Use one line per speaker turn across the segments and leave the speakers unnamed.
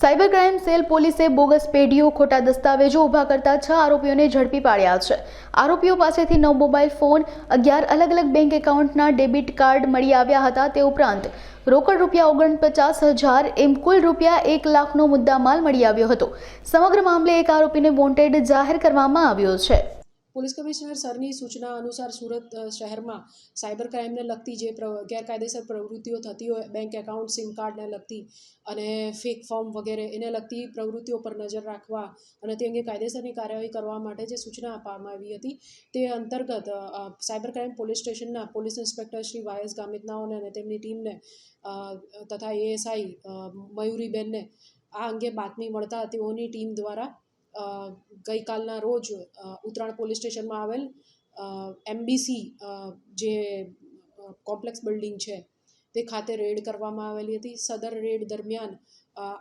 Cyber crime cell પોલીસે bogus પેઢીઓ ખોટા દસ્તાવેજો ઊભા કરતા 6 આરોપીઓને ઝડપી પાડ્યા છે। આરોપીઓ પાસેથી 9 મોબાઈલ ફોન, 11 અલગ અલગ બેંક એકાઉન્ટના ડેબિટ કાર્ડ મળી આવ્યા હતા। તે ઉપરાંત રોકડ રૂપિયા 49,000 એમ કુલ રૂપિયા 1 લાખનો મુદ્દામાલ મળી આવ્યો હતો। સમગ્ર મામલે એક આરોપીને વોન્ટેડ જાહેર કરવામાં આવ્યો છે।
પોલીસ કમિશનર સરની સૂચના અનુસાર સુરત શહેરમાં સાયબર ક્રાઇમને લગતી જે ગેરકાયદેસર પ્રવૃત્તિઓ થતી હોય, બેંક એકાઉન્ટ, સિમ કાર્ડને લગતી અને ફેક ફોર્મ વગેરે એને લગતી પ્રવૃત્તિઓ પર નજર રાખવા અને તે અંગે કાયદેસરની કાર્યવાહી કરવા માટે જે સૂચના આપવામાં આવી હતી તે અંતર્ગત સાયબર ક્રાઇમ પોલીસ સ્ટેશનના પોલીસ ઇન્સ્પેક્ટર શ્રી વાયસ ગામિતનાઓને અને તેમની ટીમને તથા એએસઆઈ મયુરીબેનને આ અંગે બાતમી મળતા તેઓની ટીમ દ્વારા ગઈકાલના રોજ ઉત્તરાણ પોલીસ સ્ટેશનમાં આવેલ એમબીસી જે કોમ્પ્લેક્સ બિલ્ડિંગ છે તે ખાતે રેડ કરવામાં આવેલી હતી। સદર રેડ દરમિયાન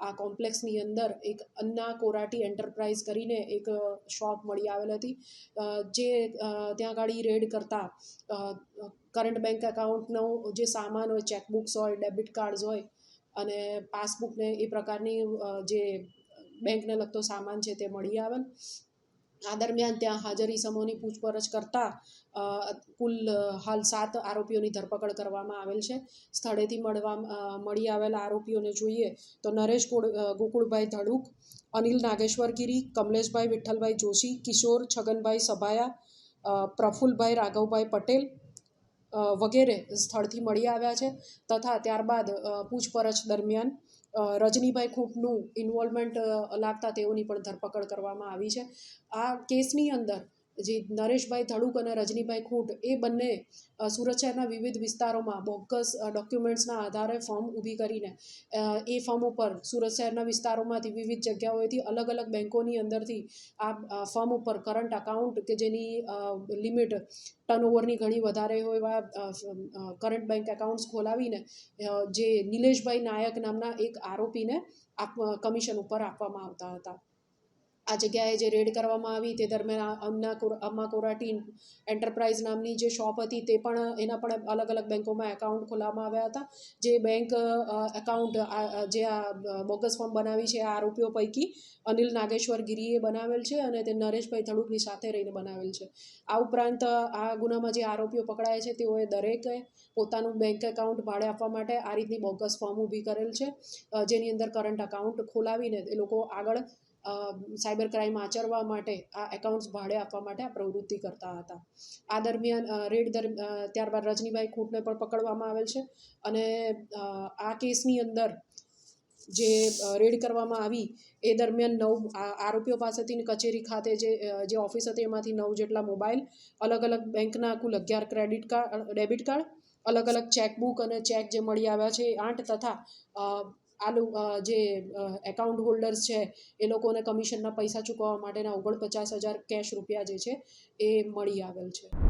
આ કોમ્પ્લેક્સની અંદર એક અન્ના કોરાટી એન્ટરપ્રાઇઝ કરીને એક શોપ મળી આવેલ હતી, જે ત્યાં ગાડી રેડ કરતા કરંટ બેંક એકાઉન્ટનો જે સામાન હોય, ચેકબુક્સ હોય, ડેબિટ કાર્ડ્સ હોય અને પાસબુકને એ પ્રકારની જે બેંકને લગતો સામાન છે તે મળી આવેલ। આ દરમિયાન ત્યાં હાજર ઇસમોની પૂછપરછ કરતા કુલ હાલ 7 આરોપીઓની ધરપકડ કરવામાં આવેલ છે। સ્થળેથી મળી આવેલા આરોપીઓને જોઈએ તો નરેશ ગોકુળભાઈ ધડુક, અનિલ નાગેશ્વરગીરી, કમલેશભાઈ વિઠ્ઠલભાઈ જોશી, કિશોર છગનભાઈ સભાયા, પ્રફુલભાઈ રાઘવભાઈ પટેલ વગેરે સ્થળથી મળી આવ્યા છે તથા ત્યારબાદ પૂછપરછ દરમિયાન રજનીભાઈ ખૂંટનું ઇન્વોલ્વમેન્ટ લાગતા તેઓની પણ ધરપકડ કરવામાં આવી છે। આ કેસની અંદર જે નરેશભાઈ ધડુક અને રજનીભાઈ ખૂંટ એ બંને સુરત શહેરના વિવિધ વિસ્તારોમાં બોગસ ડોક્યુમેન્ટ્સના આધારે ફોર્મ ઊભી કરીને એ ફોર્મ ઉપર સુરત શહેરના વિસ્તારોમાંથી વિવિધ જગ્યાઓએથી અલગ અલગ બેન્કોની અંદરથી આ ફોર્મ ઉપર કરંટ અકાઉન્ટ કે જેની લિમિટ ટર્નઓવરની ઘણી વધારે હોય એવા કરંટ બેંક એકાઉન્ટ્સ ખોલાવીને જે નિલેશભાઈ નાયક નામના એક આરોપીને કમિશન ઉપર આપવામાં આવતા હતા। આ જગ્યાએ જે રેડ કરવામાં આવી તે દરમિયાન અમ્મા કોરાટી એન્ટરપ્રાઇઝ નામની જે શોપ હતી તે પણ એના પણ અલગ અલગ બેંકોમાં એકાઉન્ટ ખોલાવવામાં આવ્યા હતા। જે બેંક એકાઉન્ટ જે આ બોગસ ફોર્મ બનાવી છે આ આરોપીઓ પૈકી અનિલ નાગેશ્વર ગીરીએ બનાવેલ છે અને તે નરેશભાઈ ધડુકની સાથે રહીને બનાવેલ છે। આ ઉપરાંત આ ગુનામાં જે આરોપીઓ પકડાયા છે તેઓએ દરેકે પોતાનું બેંક એકાઉન્ટ ભાડે આપવા માટે આ રીતની બોગસ ફોર્મ ઊભી કરેલ છે, જેની અંદર કરંટ અકાઉન્ટ ખોલાવીને એ લોકો આગળ સાયબર ક્રાઇમ આચરવા માટે આ એકાઉન્ટ્સ ભાડે આપવા માટે આ પ્રવૃત્તિ કરતા હતા। આ દરમિયાન ત્યારબાદ રજનીભાઈ ખૂંટને પણ પકડવામાં આવેલ છે અને આ કેસની અંદર જે રેડ કરવામાં આવી એ દરમિયાન 9 આરોપીઓ પાસેથી કચેરી ખાતે જે ઓફિસ હતી એમાંથી 9 જેટલા મોબાઈલ, અલગ અલગ બેંકના કુલ 11 ડેબિટ કાર્ડ, અલગ અલગ ચેકબુક અને ચેક જે મળી આવ્યા છે 8 તથા જે એકાઉન્ટ હોલ્ડર્સ છે એ લોકોને કમિશનના પૈસા ચૂકવવા માટેના 49,000 કેશ રૂપિયા જે છે એ મળી આવેલ છે।